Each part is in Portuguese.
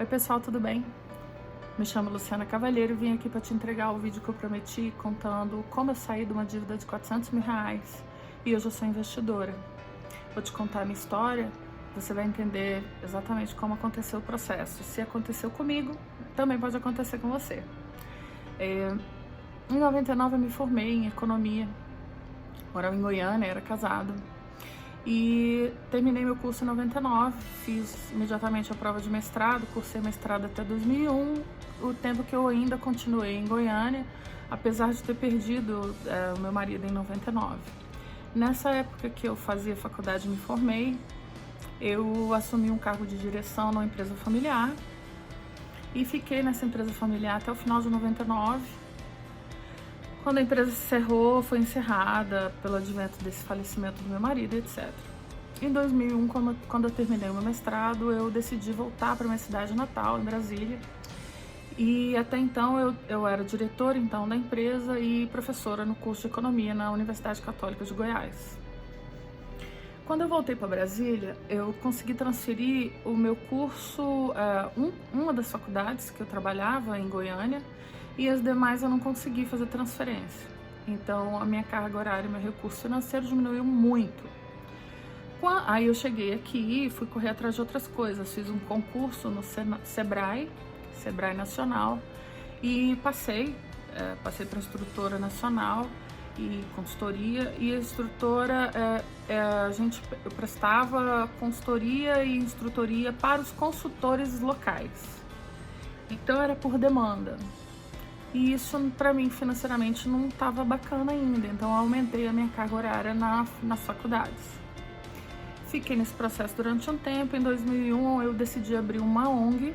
Oi pessoal, tudo bem? Me chamo Luciana Cavalheiro e vim aqui para te entregar o vídeo que eu prometi contando como eu saí de uma dívida de 400 mil reais e hoje eu sou investidora. Vou te contar a minha história, você vai entender exatamente como aconteceu o processo. Se aconteceu comigo, também pode acontecer com você. Em 99 eu me formei em economia, morava em Goiânia, era casado. E terminei meu curso em 99, fiz imediatamente a prova de mestrado, cursei mestrado até 2001, o tempo que eu ainda continuei em Goiânia, apesar de ter perdido o meu marido em 99. Nessa época que eu fazia faculdade e me formei, eu assumi um cargo de direção numa empresa familiar e fiquei nessa empresa familiar até o final de 99. Quando a empresa se encerrou, foi encerrada pelo advento desse falecimento do meu marido, etc. Em 2001, quando eu terminei o meu mestrado, eu decidi voltar para minha cidade natal, em Brasília. E até então eu era diretora então da empresa e professora no curso de economia na Universidade Católica de Goiás. Quando eu voltei para Brasília, eu consegui transferir o meu curso, uma das faculdades que eu trabalhava em Goiânia, e as demais eu não consegui fazer transferência. Então a minha carga horária e meu recurso financeiro diminuiu muito. Aí eu cheguei aqui e fui correr atrás de outras coisas, fiz um concurso no Sebrae Nacional e passei para instrutora nacional e consultoria, e a instrutora, eu prestava consultoria e instrutoria para os consultores locais, então era por demanda. E isso para mim financeiramente não estava bacana ainda, então eu aumentei a minha carga horária nas faculdades. Fiquei nesse processo durante um tempo. Em 2001 eu decidi abrir uma ONG,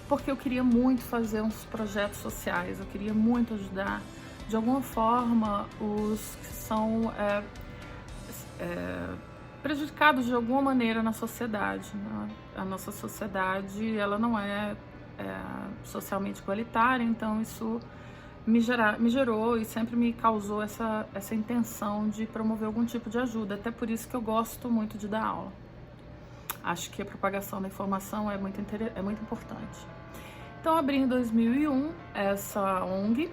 porque eu queria muito fazer uns projetos sociais, eu queria muito ajudar de alguma forma os que são prejudicados de alguma maneira na sociedade, né? A nossa sociedade, ela não é socialmente igualitária, então isso me gerou e sempre me causou essa intenção de promover algum tipo de ajuda. Até por isso que eu gosto muito de dar aula. Acho que a propagação da informação é muito importante. Então abri em 2001 essa ONG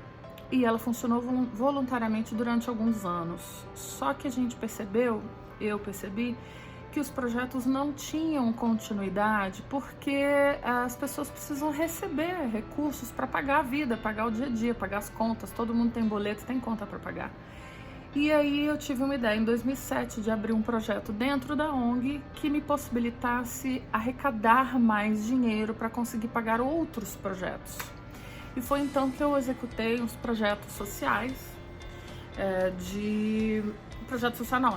e ela funcionou voluntariamente durante alguns anos. Só que eu percebi que os projetos não tinham continuidade porque as pessoas precisam receber recursos para pagar a vida, pagar o dia a dia, pagar as contas. Todo mundo tem boleto, tem conta para pagar. E aí eu tive uma ideia em 2007 de abrir um projeto dentro da ONG que me possibilitasse arrecadar mais dinheiro para conseguir pagar outros projetos. E foi então que eu executei uns projetos sociais, era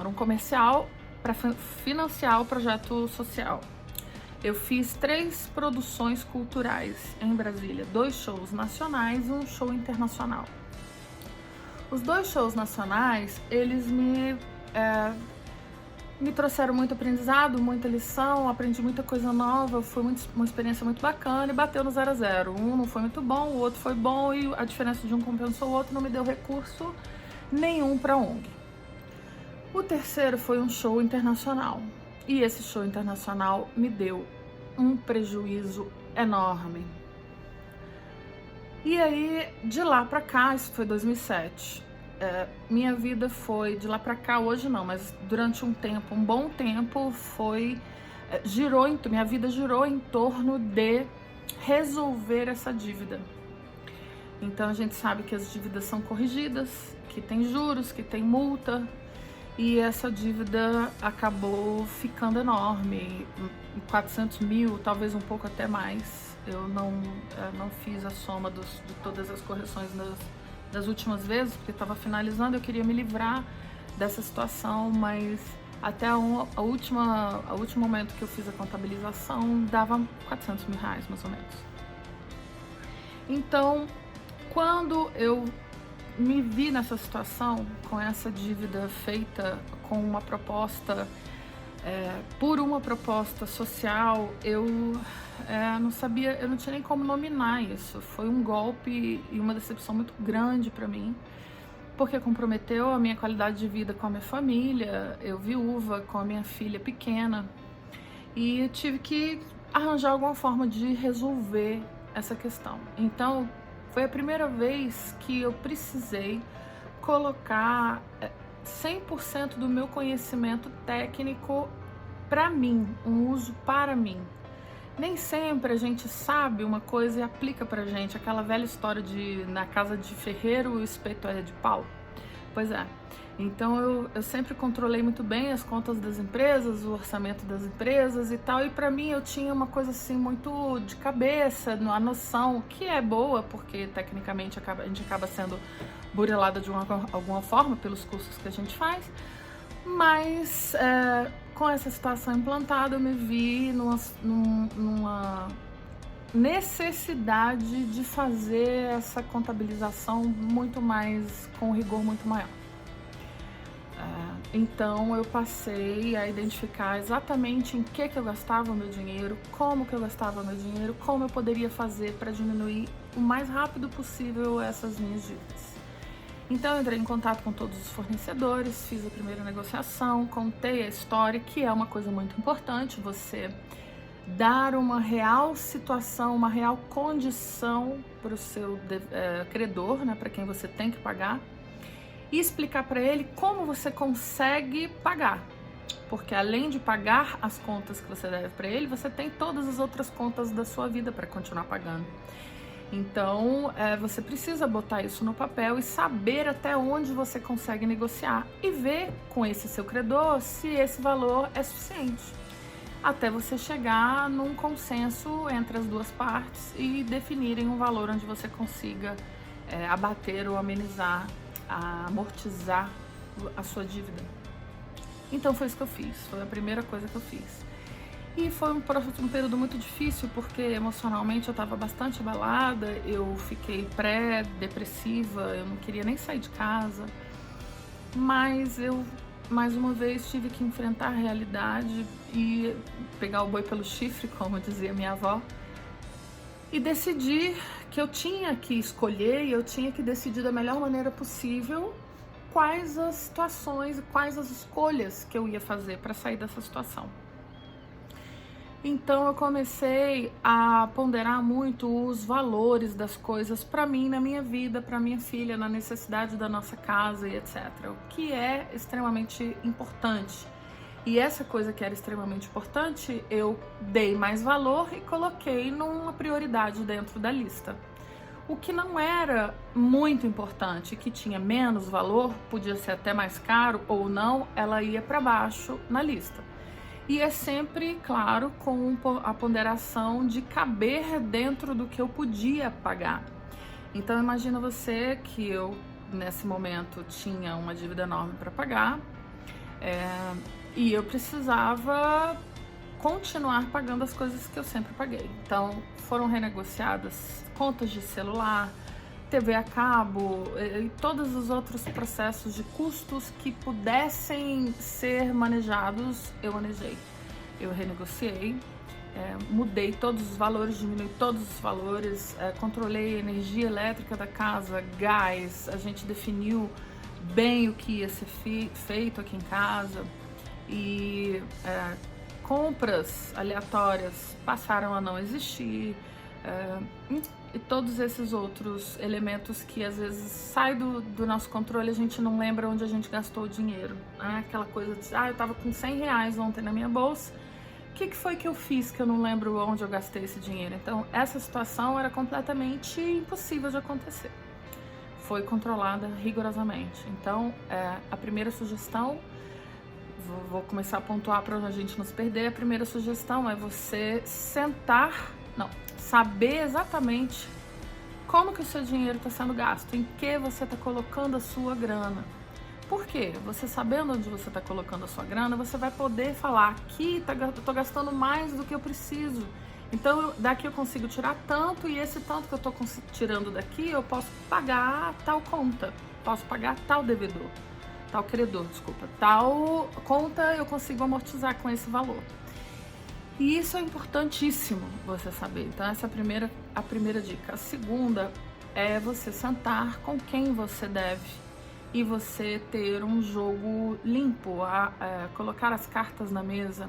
um comercial para financiar o projeto social. Eu fiz 3 produções culturais em Brasília, 2 shows nacionais e um show internacional. Os 2 shows nacionais, eles me trouxeram muito aprendizado, muita lição, aprendi muita coisa nova, foi uma experiência muito bacana e bateu no 0 a 0. Um não foi muito bom, o outro foi bom e a diferença de um compensou o outro, não me deu recurso nenhum para a ONG. O terceiro foi um show internacional e esse show internacional me deu um prejuízo enorme. E aí, de lá pra cá, isso foi 2007, minha vida foi, de lá pra cá, hoje não, mas durante um bom tempo, minha vida girou em torno de resolver essa dívida. Então a gente sabe que as dívidas são corrigidas, que tem juros, que tem multa, e essa dívida acabou ficando enorme, 400 mil, talvez um pouco até mais. Eu não fiz a soma de todas as correções das últimas vezes, porque estava finalizando, eu queria me livrar dessa situação, mas até o último momento que eu fiz a contabilização, dava 400 mil reais, mais ou menos. Então, quando eu me vi nessa situação, com essa dívida feita com uma proposta, por uma proposta social, eu não sabia, eu não tinha nem como nominar isso. Foi um golpe e uma decepção muito grande para mim, porque comprometeu a minha qualidade de vida com a minha família, eu viúva, com a minha filha pequena, e eu tive que arranjar alguma forma de resolver essa questão. Então, foi a primeira vez que eu precisei colocar 100% do meu conhecimento técnico para mim, um uso para mim. Nem sempre a gente sabe uma coisa e aplica pra gente, aquela velha história de na casa de ferreiro o espeto é de pau. Pois é. Então eu sempre controlei muito bem as contas das empresas, o orçamento das empresas e tal, e pra mim eu tinha uma coisa assim muito de cabeça, a noção que é boa, porque tecnicamente a gente acaba sendo burelada de alguma forma pelos cursos que a gente faz, mas com essa situação implantada eu me vi numa necessidade de fazer essa contabilização muito mais, com rigor muito maior. Então eu passei a identificar exatamente em que eu gastava o meu dinheiro, como que eu gastava o meu dinheiro, como eu poderia fazer para diminuir o mais rápido possível essas minhas dívidas. Então eu entrei em contato com todos os fornecedores, fiz a primeira negociação, contei a história, que é uma coisa muito importante, você dar uma real situação, uma real condição para o seu credor, né, para quem você tem que pagar, e explicar para ele como você consegue pagar, porque além de pagar as contas que você deve para ele, você tem todas as outras contas da sua vida para continuar pagando. Então, você precisa botar isso no papel e saber até onde você consegue negociar e ver com esse seu credor se esse valor é suficiente, até você chegar num consenso entre as duas partes e definirem um valor onde você consiga abater ou amenizar, amortizar a sua dívida. Então foi isso que eu fiz, foi a primeira coisa que eu fiz. E foi um período muito difícil, porque emocionalmente eu estava bastante abalada, eu fiquei pré-depressiva, eu não queria nem sair de casa, mas eu, mais uma vez, tive que enfrentar a realidade e pegar o boi pelo chifre, como dizia minha avó, e decidi que eu tinha que escolher e eu tinha que decidir da melhor maneira possível quais as situações e quais as escolhas que eu ia fazer para sair dessa situação. Então eu comecei a ponderar muito os valores das coisas para mim, na minha vida, para minha filha, na necessidade da nossa casa e etc. O que é extremamente importante. E essa coisa que era extremamente importante, eu dei mais valor e coloquei numa prioridade dentro da lista. O que não era muito importante, que tinha menos valor, podia ser até mais caro ou não, ela ia para baixo na lista. E é sempre, claro, com a ponderação de caber dentro do que eu podia pagar. Então imagina você que eu, nesse momento, tinha uma dívida enorme para pagar, e eu precisava continuar pagando as coisas que eu sempre paguei. Então foram renegociadas contas de celular, TV a cabo e todos os outros processos de custos que pudessem ser manejados, eu manejei. Eu renegociei, mudei todos os valores, diminui todos os valores, controlei a energia elétrica da casa, gás, a gente definiu bem o que ia ser feito aqui em casa e compras aleatórias passaram a não existir. E todos esses outros elementos que às vezes saem do nosso controle, a gente não lembra onde a gente gastou o dinheiro. Aquela coisa de, eu tava com R$100 ontem na minha bolsa, o que foi que eu fiz que eu não lembro onde eu gastei esse dinheiro? Então essa situação era completamente impossível de acontecer. Foi controlada rigorosamente. Então a primeira sugestão, vou começar a pontuar para a gente não se perder, a primeira sugestão é você saber exatamente como que o seu dinheiro está sendo gasto, em que você está colocando a sua grana. Por quê? Você sabendo onde você está colocando a sua grana, você vai poder falar, aqui eu estou gastando mais do que eu preciso. Então daqui eu consigo tirar tanto, e esse tanto que eu estou tirando daqui, eu posso pagar tal conta, posso pagar tal devedor, tal credor, tal conta eu consigo amortizar com esse valor. E isso é importantíssimo você saber. Então essa é a primeira dica. A segunda é você sentar com quem você deve e você ter um jogo limpo, colocar as cartas na mesa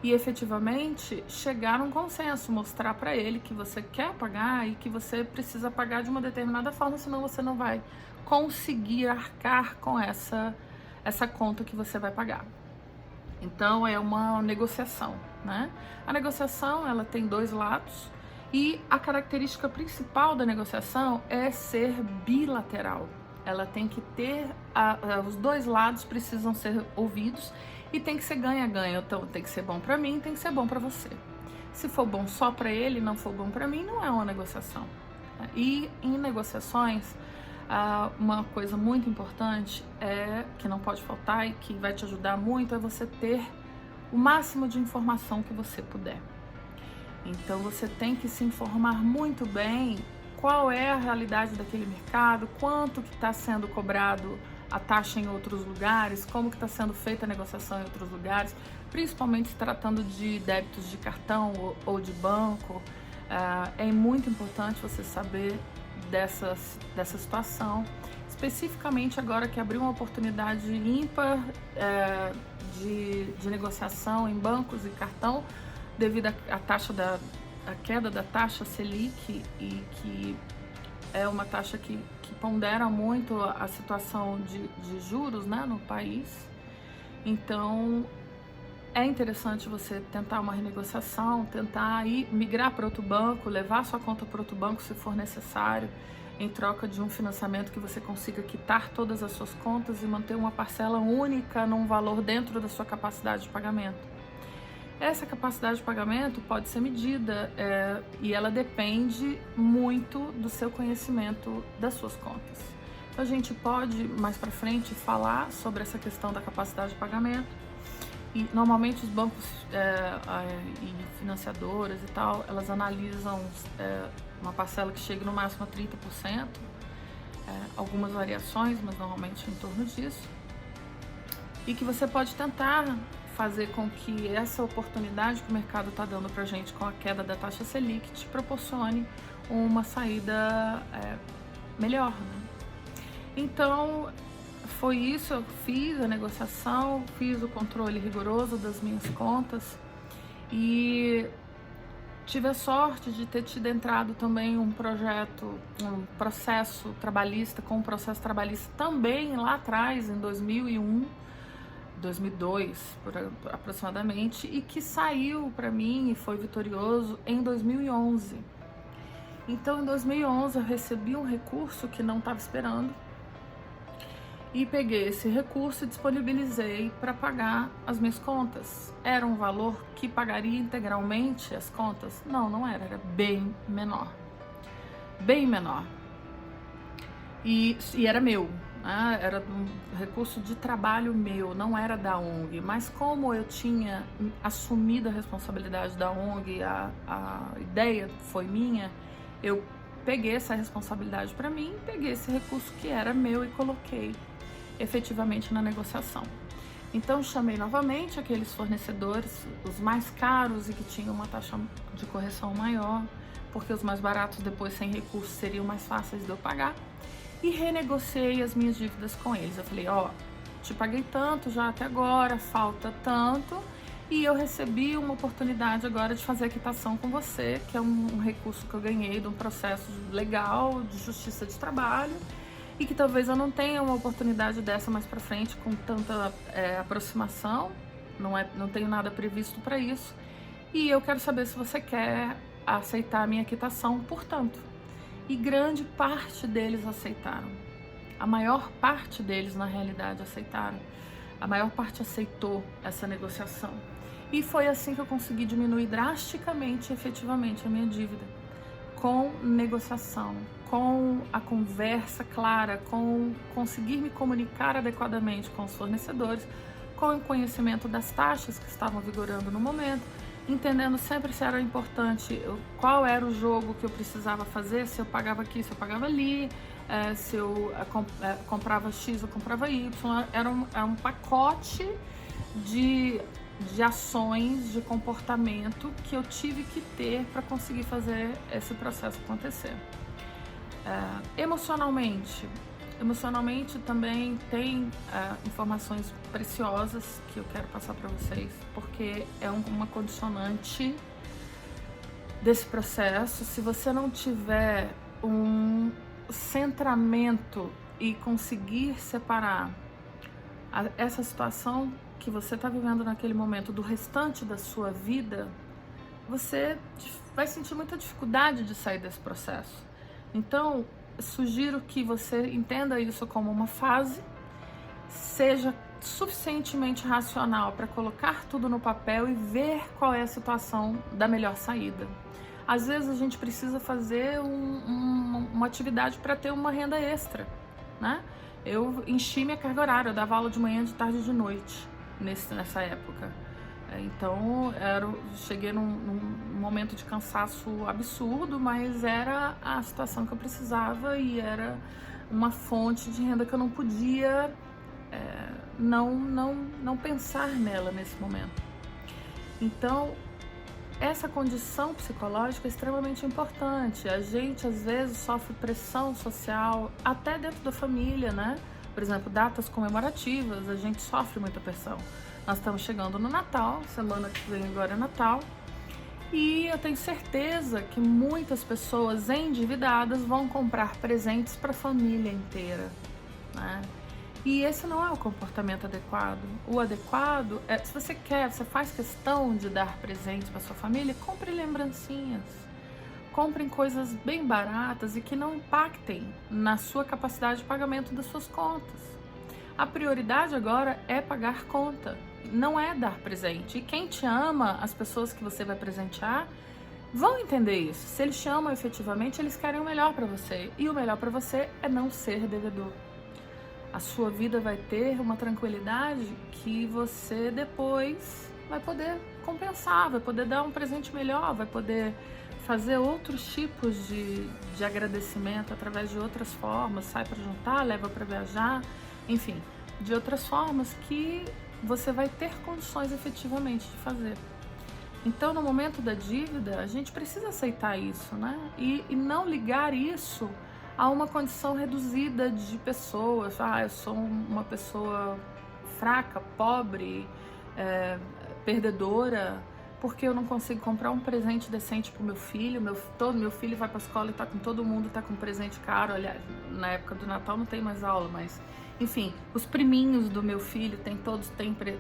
e efetivamente chegar a um consenso, mostrar para ele que você quer pagar e que você precisa pagar de uma determinada forma, senão você não vai conseguir arcar com essa conta que você vai pagar. Então é uma negociação, né? A negociação, ela tem dois lados e a característica principal da negociação é ser bilateral. Ela tem que ter, os dois lados precisam ser ouvidos e tem que ser ganha-ganha. Então tem que ser bom para mim, tem que ser bom para você. Se for bom só para ele, não for bom para mim, não é uma negociação. E em negociações, uma coisa muito importante que não pode faltar e que vai te ajudar muito é você ter o máximo de informação que você puder. Então você tem que se informar muito bem qual é a realidade daquele mercado, quanto que está sendo cobrado a taxa em outros lugares, como que está sendo feita a negociação em outros lugares, principalmente se tratando de débitos de cartão ou de banco. É muito importante você saber dessa situação, especificamente agora que abriu uma oportunidade ímpar de negociação em bancos e cartão devido à queda da taxa Selic, e que é uma taxa que pondera muito a situação de juros, né, no país. Então é interessante você tentar uma renegociação, tentar migrar para outro banco, levar sua conta para outro banco se for necessário, em troca de um financiamento que você consiga quitar todas as suas contas e manter uma parcela única num valor dentro da sua capacidade de pagamento. Essa capacidade de pagamento pode ser medida e ela depende muito do seu conhecimento das suas contas. Então a gente pode mais para frente falar sobre essa questão da capacidade de pagamento. E normalmente os bancos e financiadoras e tal, elas analisam uma parcela que chegue no máximo a 30%, algumas variações, mas normalmente em torno disso. E que você pode tentar fazer com que essa oportunidade que o mercado está dando pra gente com a queda da taxa Selic te proporcione uma saída melhor, né? Então, foi isso, eu fiz a negociação, fiz o controle rigoroso das minhas contas e tive a sorte de ter tido entrado também um processo trabalhista, com um processo trabalhista também lá atrás, em 2001, 2002, aproximadamente, e que saiu para mim e foi vitorioso em 2011. Então, em 2011, eu recebi um recurso que não estava esperando, e peguei esse recurso e disponibilizei para pagar as minhas contas. Era um valor que pagaria integralmente as contas? Não, não era, era bem menor. Bem menor. E era meu, né? Era um recurso de trabalho meu, não era da ONG. Mas como eu tinha assumido a responsabilidade da ONG, a ideia foi minha, eu peguei essa responsabilidade para mim, peguei esse recurso que era meu e coloquei efetivamente na negociação. Então chamei novamente aqueles fornecedores, os mais caros e que tinham uma taxa de correção maior, porque os mais baratos depois sem recurso seriam mais fáceis de eu pagar, e renegociei as minhas dívidas com eles. Eu falei, te paguei tanto já até agora, falta tanto, e eu recebi uma oportunidade agora de fazer a quitação com você, que é um recurso que eu ganhei de um processo legal de justiça de trabalho, e que talvez eu não tenha uma oportunidade dessa mais para frente com tanta aproximação, não tenho nada previsto para isso, e eu quero saber se você quer aceitar a minha quitação, portanto. E grande parte deles aceitaram, a maior parte deles na realidade aceitaram, a maior parte aceitou essa negociação. E foi assim que eu consegui diminuir drasticamente, efetivamente, a minha dívida, com negociação, com a conversa clara, com conseguir me comunicar adequadamente com os fornecedores, com o conhecimento das taxas que estavam vigorando no momento, entendendo sempre se era importante, qual era o jogo que eu precisava fazer, se eu pagava aqui, se eu pagava ali, se eu comprava X, eu comprava Y. Era um pacote de ações, de comportamento que eu tive que ter para conseguir fazer esse processo acontecer. Emocionalmente, Emocionalmente também tem informações preciosas que eu quero passar para vocês, porque é uma condicionante desse processo. Se você não tiver um centramento e conseguir separar essa situação que você está vivendo naquele momento do restante da sua vida, você vai sentir muita dificuldade de sair desse processo. Então, sugiro que você entenda isso como uma fase, seja suficientemente racional para colocar tudo no papel e ver qual é a situação da melhor saída. Às vezes a gente precisa fazer uma atividade para ter uma renda extra, né? Eu enchi minha carga horária, eu dava aula de manhã, de tarde e de noite nessa época. Então, cheguei num momento de cansaço absurdo, mas era a situação que eu precisava e era uma fonte de renda que eu não podia não pensar nela nesse momento. Então, essa condição psicológica é extremamente importante. A gente, às vezes, sofre pressão social, até dentro da família, né? Por exemplo, datas comemorativas, a gente sofre muita pressão. Nós estamos chegando no Natal, semana que vem agora é Natal, e eu tenho certeza que muitas pessoas endividadas vão comprar presentes para a família inteira, né? E esse não é o comportamento adequado. O adequado é, se você faz questão de dar presentes para sua família, compre lembrancinhas. Comprem coisas bem baratas e que não impactem na sua capacidade de pagamento das suas contas. A prioridade agora é pagar conta, não é dar presente. E quem te ama, as pessoas que você vai presentear, vão entender isso. Se eles te amam efetivamente, eles querem o melhor para você. E o melhor para você é não ser devedor. A sua vida vai ter uma tranquilidade que você depois vai poder compensar, vai poder dar um presente melhor, vai poder fazer outros tipos de agradecimento através de outras formas, sai para jantar, leva para viajar, enfim, de outras formas que você vai ter condições efetivamente de fazer. Então, no momento da dívida, a gente precisa aceitar isso, né? E não ligar isso a uma condição reduzida de pessoas. Eu sou uma pessoa fraca, pobre, perdedora, porque eu não consigo comprar um presente decente pro meu filho. Meu filho vai pra escola e tá com todo mundo, tá com presente caro. Aliás, na época do Natal não tem mais aula, mas enfim, os priminhos do meu filho todos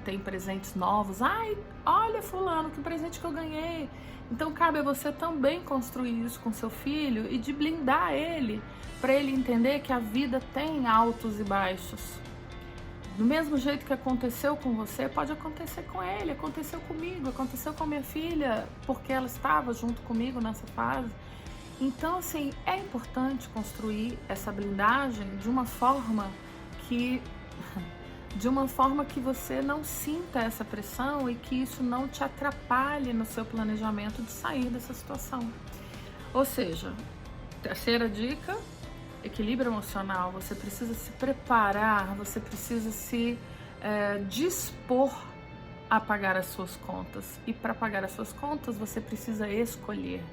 têm presentes novos. Ai, olha fulano, que presente que eu ganhei. Então cabe a você também construir isso com seu filho e de blindar ele, para ele entender que a vida tem altos e baixos. Do mesmo jeito que aconteceu com você, pode acontecer com ele, aconteceu comigo, aconteceu com a minha filha, porque ela estava junto comigo nessa fase. Então, assim, é importante construir essa blindagem de uma forma que você não sinta essa pressão e que isso não te atrapalhe no seu planejamento de sair dessa situação. Ou seja, terceira dica, equilíbrio emocional. Você precisa se preparar, você precisa se dispor a pagar as suas contas. E para pagar as suas contas, você precisa escolher.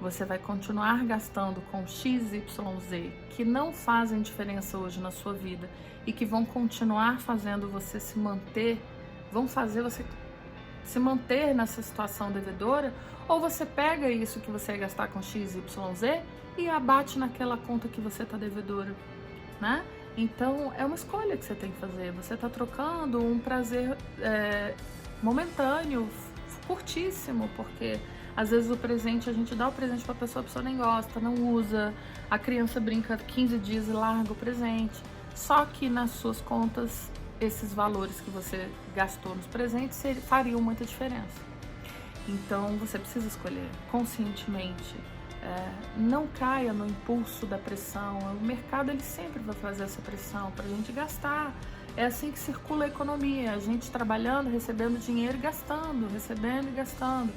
Você vai continuar gastando com X, Y, Z, que não fazem diferença hoje na sua vida e que vão continuar fazendo você se manter, vão fazer você se manter nessa situação devedora, ou você pega isso que você ia gastar com X, Y, Z e abate naquela conta que você está devedora, né? Então, é uma escolha que você tem que fazer. Você está trocando um prazer momentâneo, curtíssimo, porque às vezes a gente dá o presente para a pessoa nem gosta, não usa, a criança brinca 15 dias e larga o presente. Só que nas suas contas, esses valores que você gastou nos presentes fariam muita diferença. Então, você precisa escolher conscientemente. Não caia no impulso da pressão. O mercado ele sempre vai fazer essa pressão para a gente gastar. É assim que circula a economia, a gente trabalhando, recebendo dinheiro e gastando, recebendo e gastando.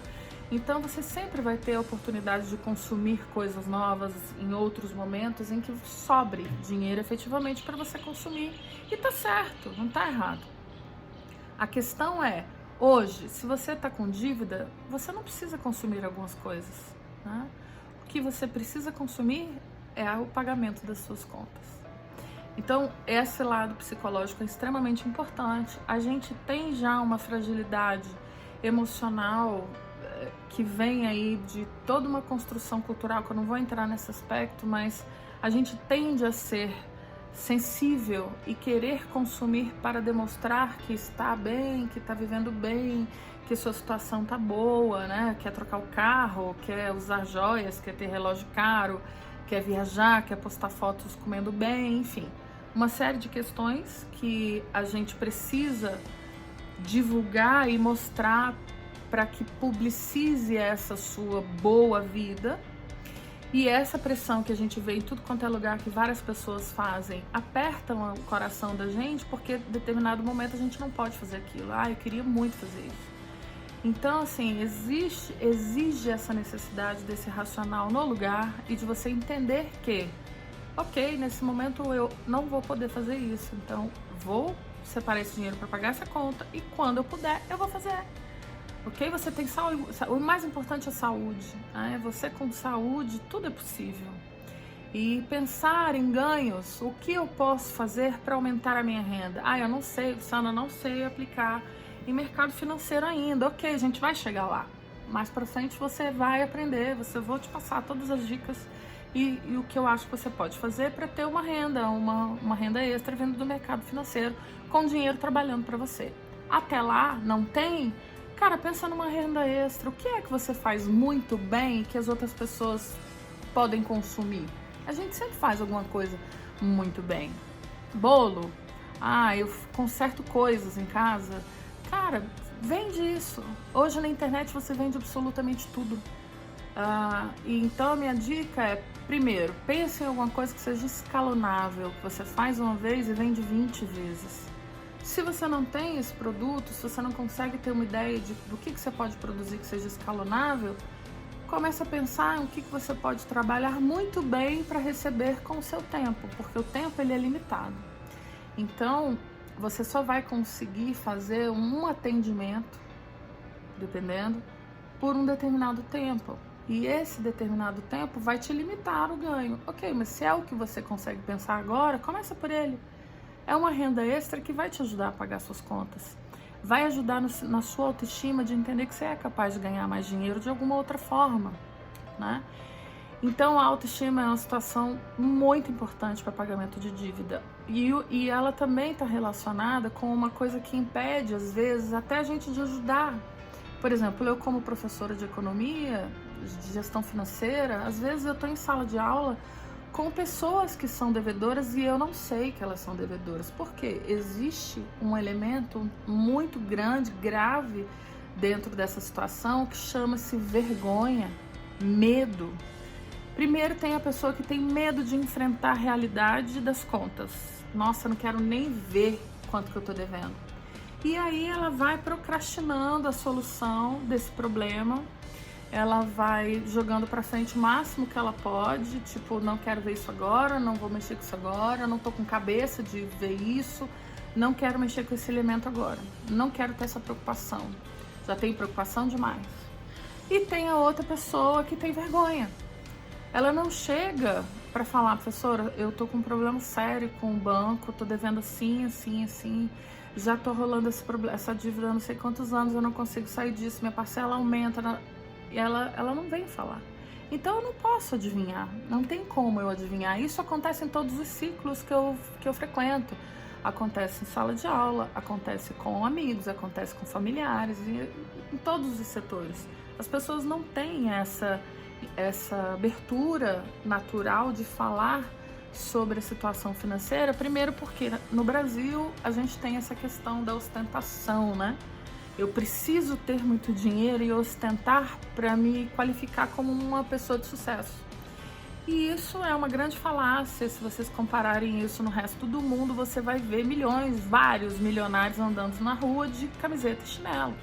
Então você sempre vai ter a oportunidade de consumir coisas novas em outros momentos em que sobre dinheiro efetivamente para você consumir. E tá certo, não tá errado. A questão é, hoje, se você está com dívida, você não precisa consumir algumas coisas, né? O que você precisa consumir é o pagamento das suas contas. Então, esse lado psicológico é extremamente importante. A gente tem já uma fragilidade emocional que vem aí de toda uma construção cultural, que eu não vou entrar nesse aspecto, mas a gente tende a ser sensível e querer consumir para demonstrar que está bem, que está vivendo bem, que sua situação tá boa, né? Quer trocar o carro, quer usar joias, quer ter relógio caro, quer viajar, quer postar fotos comendo bem, enfim. Uma série de questões que a gente precisa divulgar e mostrar para que publicize essa sua boa vida. E essa pressão que a gente vê em tudo quanto é lugar que várias pessoas fazem, apertam o coração da gente, porque em determinado momento a gente não pode fazer aquilo. Eu queria muito fazer isso. Então, assim, exige essa necessidade desse racional no lugar e de você entender que, ok, nesse momento eu não vou poder fazer isso, então vou separar esse dinheiro para pagar essa conta e quando eu puder, eu vou fazer. Ok? Você tem saúde, o mais importante é saúde, né? Você com saúde, tudo é possível. E pensar em ganhos, o que eu posso fazer para aumentar a minha renda? Eu não sei, Sana, não sei aplicar em mercado financeiro ainda. Ok, a gente vai chegar lá. Mais pra frente você vai aprender, vou te passar todas as dicas e o que eu acho que você pode fazer para ter uma renda, uma renda extra vindo do mercado financeiro, com dinheiro trabalhando para você. Até lá, não tem? Cara, pensa numa renda extra. O que é que você faz muito bem que as outras pessoas podem consumir? A gente sempre faz alguma coisa muito bem. Bolo. Eu conserto coisas em casa. Cara, vende isso. Hoje na internet você vende absolutamente tudo. Então a minha dica é, primeiro, pense em alguma coisa que seja escalonável, que você faz uma vez e vende 20 vezes. Se você não tem esse produto, se você não consegue ter uma ideia do que você pode produzir que seja escalonável, comece a pensar em o que você pode trabalhar muito bem para receber com o seu tempo, porque o tempo ele é limitado. Então, você só vai conseguir fazer um atendimento, dependendo, por um determinado tempo. E esse determinado tempo vai te limitar o ganho. Ok, mas se é o que você consegue pensar agora, começa por ele. É uma renda extra que vai te ajudar a pagar suas contas. Vai ajudar na sua autoestima de entender que você é capaz de ganhar mais dinheiro de alguma outra forma, né? Então, a autoestima é uma situação muito importante para pagamento de dívida. E ela também está relacionada com uma coisa que impede, às vezes, até a gente de ajudar. Por exemplo, eu como professora de economia, de gestão financeira, às vezes eu estou em sala de aula com pessoas que são devedoras e eu não sei que elas são devedoras. Por quê? Existe um elemento muito grande, grave, dentro dessa situação que chama-se vergonha, medo. Primeiro tem a pessoa que tem medo de enfrentar a realidade das contas. Nossa, eu não quero nem ver quanto que eu tô devendo. E aí ela vai procrastinando a solução desse problema. Ela vai jogando pra frente o máximo que ela pode, tipo, não quero ver isso agora, não vou mexer com isso agora, não tô com cabeça de ver isso, não quero mexer com esse elemento agora, não quero ter essa preocupação, já tenho preocupação demais. E tem a outra pessoa que tem vergonha. Ela não chega pra falar, professora, eu tô com um problema sério com o banco, tô devendo assim, assim, assim, já tô rolando essa dívida há não sei quantos anos, eu não consigo sair disso, minha parcela aumenta, e ela não vem falar. Então eu não posso adivinhar, não tem como eu adivinhar. Isso acontece em todos os ciclos que eu frequento. Acontece em sala de aula, acontece com amigos, acontece com familiares, em todos os setores. As pessoas não têm essa abertura natural de falar sobre a situação financeira, primeiro porque no Brasil a gente tem essa questão da ostentação, né? Eu preciso ter muito dinheiro e ostentar para me qualificar como uma pessoa de sucesso. E isso é uma grande falácia. Se vocês compararem isso no resto do mundo, você vai ver vários milionários andando na rua de camiseta e chinelo.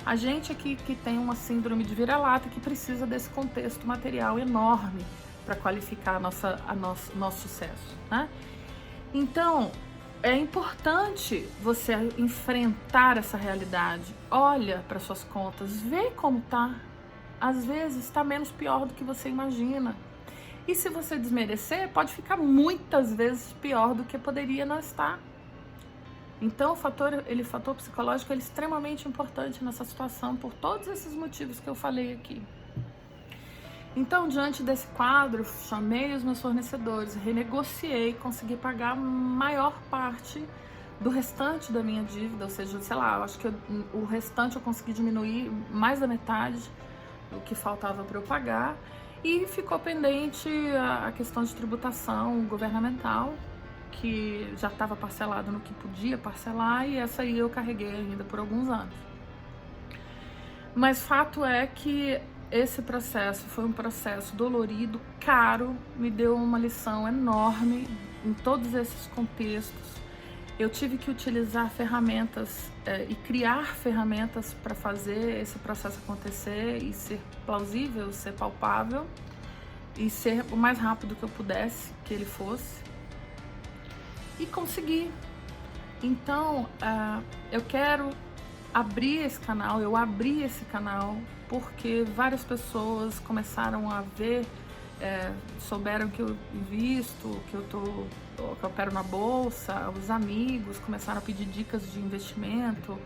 A gente aqui que tem uma síndrome de vira-lata que precisa desse contexto material enorme para qualificar nosso sucesso, né? Então, é importante você enfrentar essa realidade. Olha para suas contas, vê como tá. Às vezes está menos pior do que você imagina. E se você desmerecer, pode ficar muitas vezes pior do que poderia não estar. Então, o fator psicológico é extremamente importante nessa situação, por todos esses motivos que eu falei aqui. Então, diante desse quadro, chamei os meus fornecedores, renegociei, consegui pagar a maior parte do restante da minha dívida, ou seja, sei lá, eu acho que o restante eu consegui diminuir mais da metade do que faltava para eu pagar, e ficou pendente a questão de tributação governamental, que já estava parcelado no que podia parcelar, e essa aí eu carreguei ainda por alguns anos. Mas fato é que esse processo foi um processo dolorido, caro, me deu uma lição enorme em todos esses contextos. Eu tive que utilizar ferramentas e criar ferramentas para fazer esse processo acontecer e ser plausível, ser palpável e ser o mais rápido que eu pudesse que ele fosse. E consegui. Então, eu quero abrir esse canal, eu abri esse canal porque várias pessoas começaram a ver, souberam que eu invisto, que eu opero na bolsa, os amigos começaram a pedir dicas de investimento,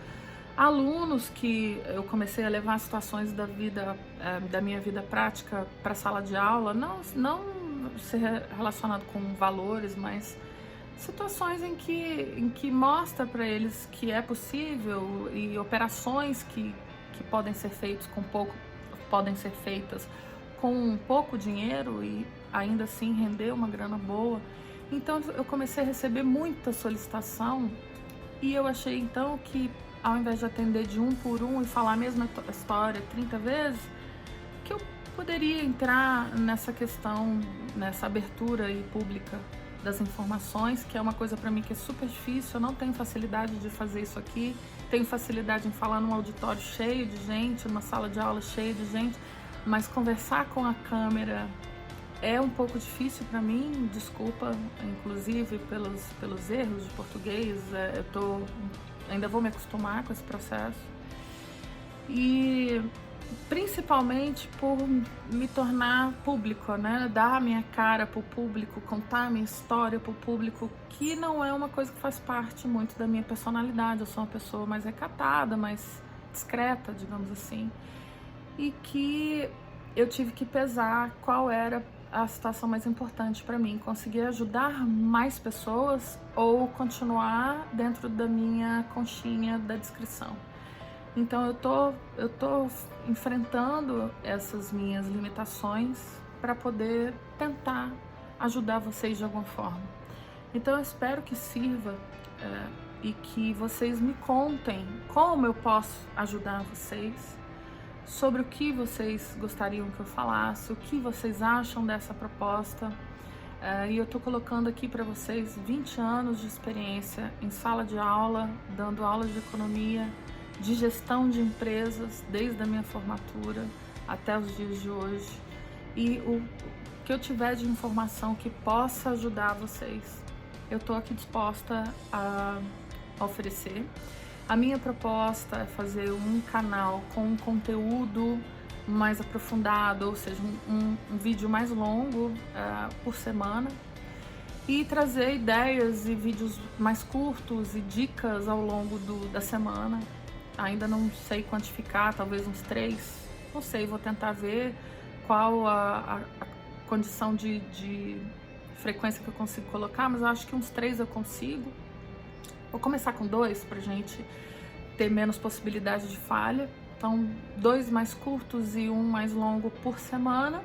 alunos que eu comecei a levar situações da minha vida prática para a sala de aula, não ser relacionado com valores, mas situações em que mostra para eles que é possível, e operações que podem ser feitas com pouco dinheiro e ainda assim render uma grana boa. Então eu comecei a receber muita solicitação, e eu achei então que, ao invés de atender de um por um e falar a mesma história 30 vezes, que eu poderia entrar nessa questão, nessa abertura e pública das informações, que é uma coisa para mim que é super difícil. Eu não tenho facilidade de fazer isso aqui, tenho facilidade em falar num auditório cheio de gente, numa sala de aula cheia de gente, mas conversar com a câmera é um pouco difícil para mim. Desculpa, inclusive, pelos erros de português, ainda vou me acostumar com esse processo, e principalmente por me tornar público, né? Dar a minha cara pro público, contar a minha história pro público, que não é uma coisa que faz parte muito da minha personalidade. Eu sou uma pessoa mais recatada, mais discreta, digamos assim, e que eu tive que pesar qual era a situação mais importante para mim: conseguir ajudar mais pessoas ou continuar dentro da minha conchinha da descrição. Então eu tô enfrentando essas minhas limitações para poder tentar ajudar vocês de alguma forma. Então eu espero que sirva e que vocês me contem como eu posso ajudar vocês, sobre o que vocês gostariam que eu falasse, o que vocês acham dessa proposta. E eu tô colocando aqui para vocês 20 anos de experiência em sala de aula, dando aulas de economia, de gestão de empresas, desde a minha formatura até os dias de hoje, e o que eu tiver de informação que possa ajudar vocês, eu tô aqui disposta a oferecer. A minha proposta é fazer um canal com um conteúdo mais aprofundado, ou seja, um vídeo mais longo por semana, e trazer ideias e vídeos mais curtos e dicas ao longo da semana. Ainda não sei quantificar, talvez uns 3, não sei, vou tentar ver qual a condição de frequência que eu consigo colocar, mas eu acho que uns 3 eu consigo. Vou começar com 2 pra gente ter menos possibilidade de falha. Então, 2 mais curtos e 1 mais longo por semana,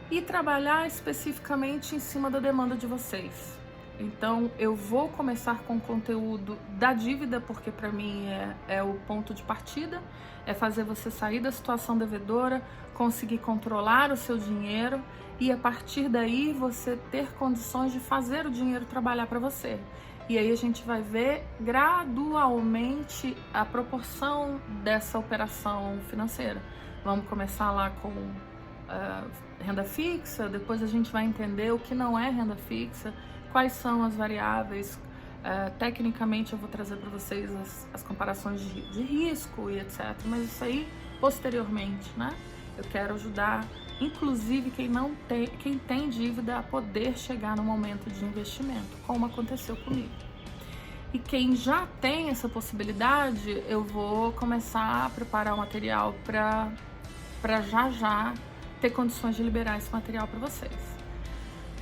e trabalhar especificamente em cima da demanda de vocês. Então, eu vou começar com o conteúdo da dívida, porque para mim é o ponto de partida, é fazer você sair da situação devedora, conseguir controlar o seu dinheiro, e a partir daí você ter condições de fazer o dinheiro trabalhar para você. E aí a gente vai ver gradualmente a proporção dessa operação financeira. Vamos começar lá com renda fixa, depois a gente vai entender o que não é renda fixa, quais são as variáveis. Tecnicamente eu vou trazer para vocês as comparações de risco e etc. Mas isso aí posteriormente, né? Eu quero ajudar inclusive quem tem dívida, a poder chegar no momento de investimento, como aconteceu comigo. E quem já tem essa possibilidade, eu vou começar a preparar o material para já ter condições de liberar esse material para vocês.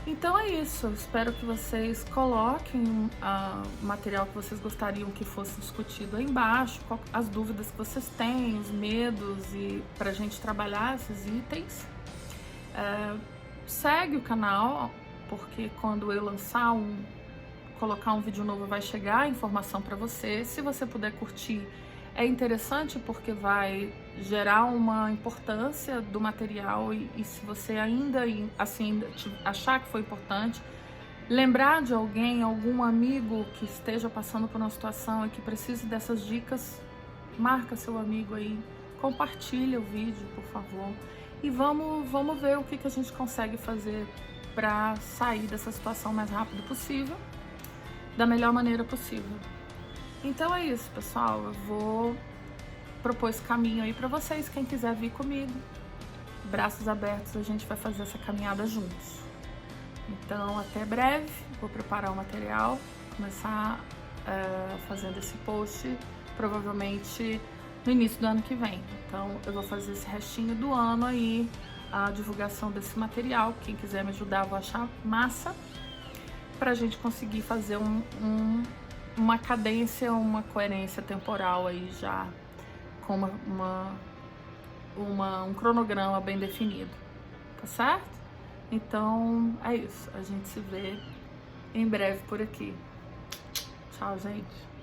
Então é isso, espero que vocês coloquem o material que vocês gostariam que fosse discutido aí embaixo, as dúvidas que vocês têm, os medos, e pra gente trabalhar esses itens. Segue o canal, porque quando eu colocar um vídeo novo, vai chegar a informação para você. Se você puder curtir, é interessante, porque vai gerar uma importância do material, e se você ainda assim achar que foi importante, lembrar de alguém, algum amigo que esteja passando por uma situação e que precise dessas dicas, marca seu amigo aí, compartilha o vídeo, por favor, e vamos ver o que a gente consegue fazer para sair dessa situação o mais rápido possível, da melhor maneira possível. Então é isso, pessoal, eu vou propor esse caminho aí pra vocês. Quem quiser vir comigo, braços abertos, a gente vai fazer essa caminhada juntos. Então até breve, vou preparar o material, começar fazendo esse post provavelmente no início do ano que vem. Então eu vou fazer esse restinho do ano aí, a divulgação desse material. Quem quiser me ajudar, vou achar massa, pra gente conseguir fazer uma cadência, uma coerência temporal aí, já com um cronograma bem definido, tá certo? Então é isso, a gente se vê em breve por aqui. Tchau, gente.